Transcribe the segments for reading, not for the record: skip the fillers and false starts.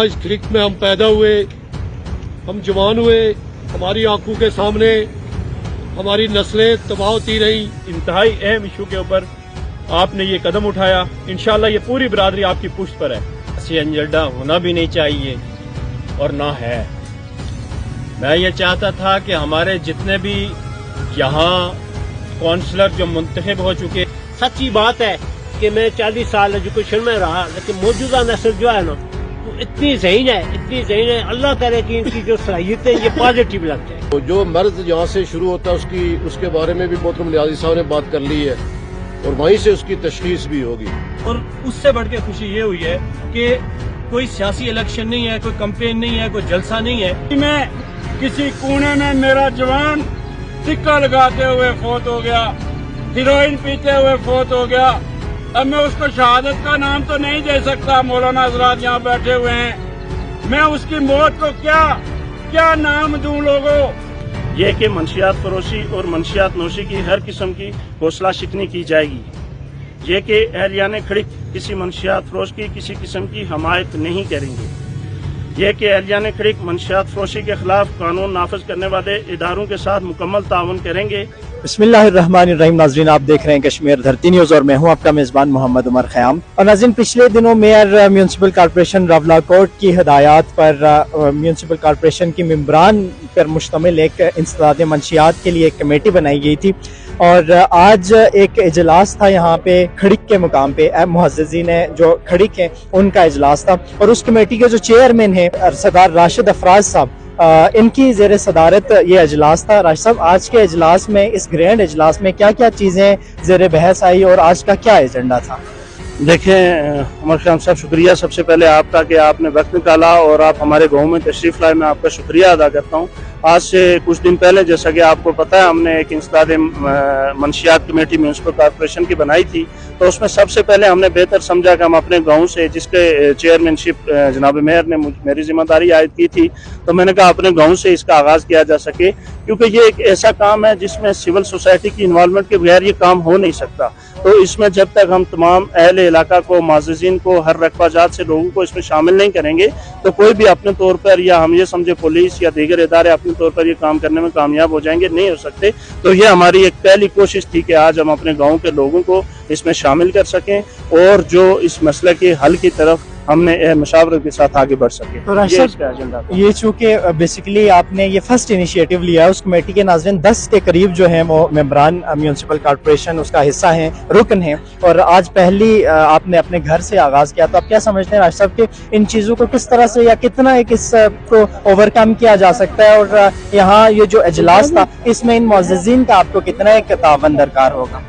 इस खिड़क में हम पैदा हुए, हम जवान हुए, हमारी आंखों के सामने हमारी नस्लें तबाह होती रही। इंतहाई अहम इशू के ऊपर आपने ये कदम उठाया, इंशाल्लाह ये पूरी बरादरी आपकी पुष्ट पर है। ऐसी एजेंडा होना भी नहीं चाहिए और ना है। मैं ये चाहता था कि हमारे जितने भी यहाँ काउंसलर जो मुंतखब हो चुके, सच्ची बात है कि मैं 40 साल एजुकेशन में रहा, लेकिन मौजूदा नस्ल जो है ना वो इतनी ज़हीन है, अल्लाह करे कि इनकी जो सलाहियतें ये पॉजिटिव लगते हैं। तो जो मर्ज यहाँ से शुरू होता है उसके बारे में भी मोहतरम नियाज़ी साहब ने बात कर ली है और वहीं से उसकी तशखीस भी होगी। और उससे बढ़ के खुशी ये हुई है कि कोई सियासी इलेक्शन नहीं है, कोई कैंपेन नहीं है, कोई जलसा नहीं है। मैं किसी कोने में मेरा जवान सिक्का लगाते हुए फौत हो गया, हेरोइन पीते हुए फौत हो गया। अब मैं उसको शहादत का नाम तो नहीं दे सकता, मौलाना हजरात यहाँ बैठे हुए हैं, मैं उसकी मौत को क्या नाम दूं लोगों। ये कि मंशियात फरोशी और मंशियात नोशी की हर किस्म की हौसला शिकनी की जाएगी। ये कि अहलियान खड़िक किसी मंशियात फरोश की किसी किस्म की हमायत नहीं करेंगे। ये कि अहलियान खड़िक मंशियात फरोशी के खिलाफ कानून नाफिज करने वाले इदारों के साथ मुकम्मल ताउन करेंगे। बिस्मिल्लाहिर्रहमानिर्रहीम। नाज़रीन, आप देख रहे हैं कश्मीर धरती न्यूज़ और मैं हूं आपका मेज़बान मोहम्मद उमर ख़याम। और नाज़रीन, पिछले दिनों मेयर म्यूनसिपल कॉर्पोरेशन रवलाकोट की हिदायत पर म्यूनसिपल कॉर्पोरेशन की मेंबरान पर मुश्तमिल एक इंसदाद मंशियात के लिए एक कमेटी बनाई गई थी और आज एक इजलास था यहाँ पे खड़िक के मुकाम पे। मुअज़्ज़िज़ीन जो खड़िक हैं उनका इजलास था और उस कमेटी के जो चेयरमैन हैं सरदार राशिद अफराज साहब, इनकी ज़ेर सदारत ये इजलास था। राशिद साहब, आज के इजलास में, इस ग्रैंड इजलास में क्या क्या चीज़ें ज़ेर बहस आई और आज का क्या एजेंडा था? देखें उमर खान साहब, शुक्रिया सबसे पहले आपका कि आपने वक्त निकाला और आप हमारे गांव में तशरीफ लाए। मैं आपका शुक्रिया अदा करता हूं। आज से कुछ दिन पहले, जैसा कि आपको पता है, हमने एक इंसदाद मंशियात कमेटी म्यूनसिपल कॉर्पोरेशन की बनाई थी। तो उसमें सबसे पहले हमने बेहतर समझा कि हम अपने गांव से, जिसके चेयरमैनशिप जनाब मेयर ने मेरी जिम्मेदारी आयद की थी, तो मैंने कहा अपने गांव से इसका आगाज़ किया जा सके, क्योंकि ये एक ऐसा काम है जिसमें सिविल सोसाइटी की इन्वॉल्वमेंट के बगैर ये काम हो नहीं सकता। तो इसमें जब तक हम तमाम अहले इलाका को, मुअज़्ज़िज़ीन को, हर रकबाजात से लोगों को इसमें शामिल नहीं करेंगे तो कोई भी अपने तौर पर, या हम ये समझे पुलिस या दीगर इदारे अपने तौर पर ये काम करने में कामयाब हो जाएंगे, नहीं हो सकते। तो ये हमारी एक पहली कोशिश थी कि आज हम अपने गाँव के लोगों को इसमें शामिल कर सकें और जो इस मसले के हल की तरफ हमने मशावरत के साथ आगे बढ़ सके। तो ये चूँकि बेसिकली आपने ये फर्स्ट इनिशिएटिव लिया है, उस कमेटी के नाज़रीन 10 के करीब जो हैं वो मेंबरान म्यूनसिपल कॉर्पोरेशन उसका हिस्सा हैं, रुकन हैं, और आज पहली आपने अपने घर से आगाज़ किया। तो आप क्या समझते हैं राशिद साहब कि इन चीज़ों को किस तरह से या कितना एक इसको ओवरकम किया जा सकता है, और यहाँ ये जो इजलास था इसमें इन मुअज़्ज़िज़ीन का आपको कितना एक तावन दरकार होगा?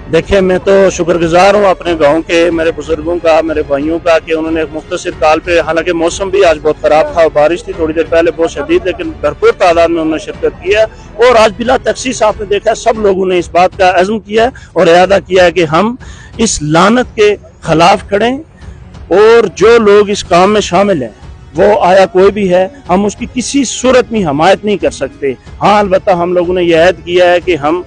देखिए, मैं तो शुक्रगुजार हूँ अपने गांव के, मेरे बुजुर्गों का, मेरे भाइयों का, कि उन्होंने एक मुख्तसर काल पे, हालांकि मौसम भी आज बहुत खराब था, बारिश थी थोड़ी देर पहले बहुत शदीद, लेकिन भरपूर तादाद में उन्होंने शिरकत की है। और आज बिला तखसीस आपने देखा सब लोगों ने इस बात का अज़्म किया है और इरादा किया है कि हम इस लानत के खिलाफ खड़े, और जो लोग इस काम में शामिल हैं वो आया कोई भी है, हम उसकी किसी सूरत में हमायत नहीं कर सकते। हाँ, अलबत्ता हम लोगों ने यह ऐद किया है कि हम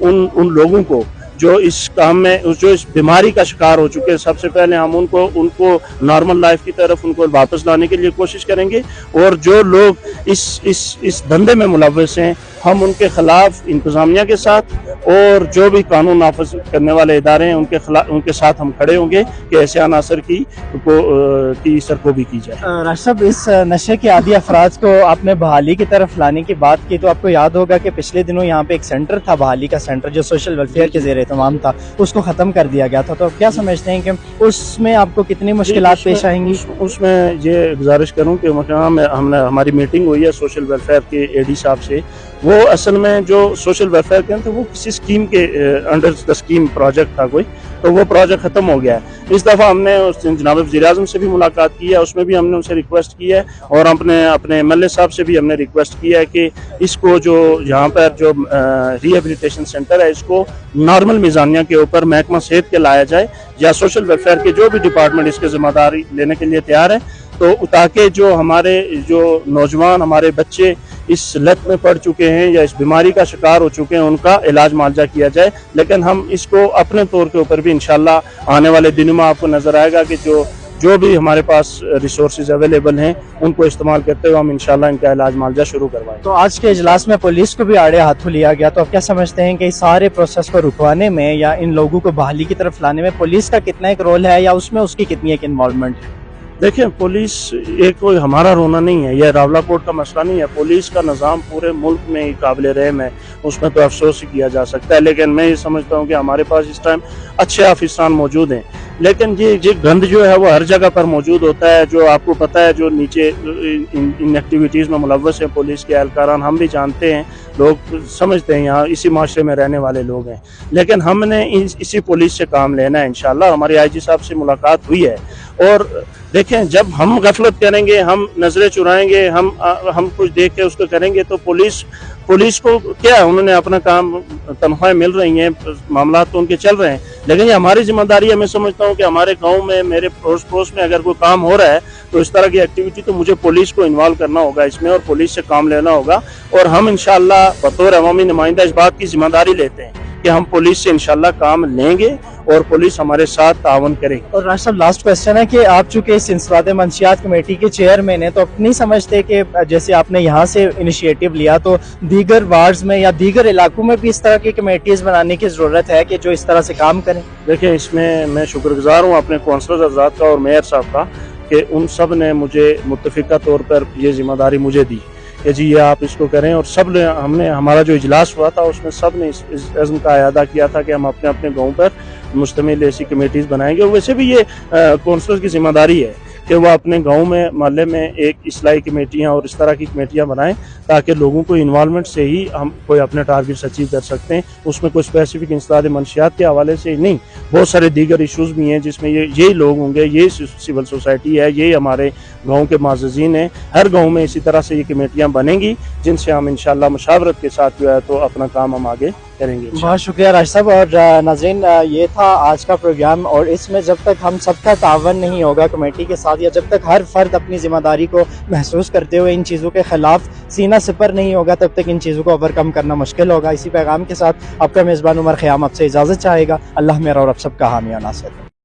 उन लोगों को जो इस काम में, जो इस बीमारी का शिकार हो चुके हैं, सबसे पहले हम उनको नॉर्मल लाइफ की तरफ उनको वापस लाने के लिए कोशिश करेंगे। और जो लोग इस धंधे में मुलव्वस हैं, हम उनके खिलाफ इंतजामिया के साथ और जो भी कानून नाफिज करने वाले इदारे हैं उनके साथ हम खड़े होंगे कि ऐसे अनासर की सरकोबी की जाए। राशिद साहब, इस नशे के आदी अफराद को आपने बहाली की तरफ लाने की बात की, तो आपको याद होगा कि पिछले दिनों यहाँ पे एक सेंटर था, बहाली का सेंटर, जो सोशल वेलफेयर के ज़ेर तमाम था, उसको ख़त्म कर दिया गया था। तो आप क्या समझते हैं कि उसमें आपको कितनी मुश्किलात पेश आएंगी? उसमें ये गुजारिश करूँ कि हमारी मीटिंग हुई है सोशल वेलफेयर के एडी साहब से। वो असल में जो सोशल वेलफेयर के थे वो किसी स्कीम के अंडर द स्कीम प्रोजेक्ट था कोई, तो वो प्रोजेक्ट खत्म हो गया है। इस दफ़ा हमने जनाब वज़ीर-ए-आज़म से भी मुलाकात की है, उसमें भी हमने उनसे रिक्वेस्ट की है और अपने एमएलए साहब से भी हमने रिक्वेस्ट की है कि इसको जो यहाँ पर जो रिहेबिलिटेशन सेंटर है, इसको नॉर्मल मिजानिया के ऊपर महकमा सेहत के लाया जाए, या सोशल वेलफेयर के जो भी डिपार्टमेंट इसके जिम्मेदारी लेने के लिए तैयार है, तो ताकि जो हमारे जो नौजवान, हमारे बच्चे इस लत में पड़ चुके हैं या इस बीमारी का शिकार हो चुके हैं, उनका इलाज मुआवजा किया जाए। लेकिन हम इसको अपने तौर के ऊपर भी इंशाल्लाह आने वाले दिनों में आपको नजर आएगा कि जो जो भी हमारे पास रिसोर्सेज अवेलेबल हैं उनको इस्तेमाल करते हुए हम इंशाल्लाह इनका इलाज मालजा शुरू करवाएंगे। तो आज के इजलास में पुलिस को भी आड़े हाथों लिया गया, तो आप क्या समझते हैं कि इस सारे प्रोसेस को रुकवाने में या इन लोगों को बहाली की तरफ लाने में पुलिस का कितना एक रोल है या उसमें उसकी कितनी एक इन्वॉल्वमेंट है? देखिए, पुलिस एक कोई हमारा रोना नहीं है, यह रावलाकोट का मसला नहीं है। पुलिस का निज़ाम पूरे मुल्क में ही काबिल रहम है, उसमें तो अफसोस ही किया जा सकता है। लेकिन मैं ये समझता हूँ कि हमारे पास इस टाइम अच्छे ऑफिसरान मौजूद हैं, लेकिन ये गंद जो है वो हर जगह पर मौजूद होता है। जो आपको पता है, जो नीचे इन एक्टिविटीज़ में मुलव्वस हैं पुलिस के एहलकारान, हम भी जानते हैं, लोग समझते हैं, यहाँ इसी माशरे में रहने वाले लोग हैं। लेकिन हमने इसी पुलिस से काम लेना है इंशाल्लाह। हमारे आईजी साहब से मुलाकात हुई है और देखें, जब हम गफलत करेंगे, हम नजरें चुराएंगे, हम कुछ देख के उसको करेंगे तो पुलिस को क्या है, उन्होंने अपना काम, तनख्वाहें मिल रही हैं, मामला तो उनके चल रहे हैं, लेकिन ये हमारी जिम्मेदारी है। मैं समझता हूँ कि हमारे गांव में, मेरे पड़ोस में अगर कोई काम हो रहा है तो इस तरह की एक्टिविटी तो मुझे पुलिस को इन्वॉल्व करना होगा इसमें और पुलिस से काम लेना होगा। और हम इंशाल्लाह बतौर अवामी नुमाइंदा इस बात की जिम्मेदारी लेते हैं कि हम पुलिस से इंशाल्लाह काम लेंगे और पुलिस हमारे साथ तावन करेगी। और राज साहब, लास्ट क्वेश्चन है कि आप चूंकि इस इंसदाद मंशियात कमेटी के चेयरमैन हैं, तो आप नहीं समझते कि जैसे आपने यहाँ से इनिशिएटिव लिया तो दीगर वार्ड्स में या दीगर इलाकों में भी इस तरह की कमेटीज बनाने की जरूरत है कि जो इस तरह से काम करें? देखिए, इसमें मैं शुक्रगुजार हूँ अपने कौंसलर हज़रात का और मेयर साहब का कि उन सब ने मुझे मुत्तफिका तौर पर ये जिम्मेदारी मुझे दी कि जी ये आप इसको करें। और सब ने, हमने, हमारा जो इजलास हुआ था उसमें सब ने इस अज़्म का अयादा किया था कि हम अपने अपने गाँव पर मुश्तमिल ऐसी कमेटीज़ बनाएंगे। और वैसे भी ये कौंसलर की जिम्मेदारी है कि वो अपने गांव में, मोहल्ले में एक इस्लाही कमेटियां और इस तरह की कमेटियां बनाएं ताकि लोगों को इन्वॉल्वमेंट से ही हम कोई अपने टारगेट्स अचीव कर सकते हैं। उसमें कोई स्पेसिफिक इंसदाद मंशियात के हवाले से ही नहीं, बहुत सारे दीगर इशूज़ भी हैं जिसमें यही लोग होंगे, यही सिविल सोसाइटी है, यही हमारे गाँव के माज़ीन हैं। हर गाँव में इसी तरह से ये कमेटियाँ बनेंगी जिनसे हम इंशाल्लाह मुशावरत के साथ जो है तो अपना काम हम आगे करेंगे। बहुत शुक्रिया राज साहब। और नाज़रीन, ये था आज का प्रोग्राम, और इसमें जब तक हम सबका तावन नहीं होगा कमेटी के साथ, या जब तक हर फर्द अपनी जिम्मेदारी को महसूस करते हुए इन चीज़ों के खिलाफ सीना सिपर नहीं होगा, तब तक इन चीज़ों को ओवरकम करना मुश्किल होगा। इसी पैगाम के साथ आपका मेज़बान उमर ख़याम आपसे इजाज़त चाहेगा। अल्लाह मेरा और आप सबका हामी और नासिर।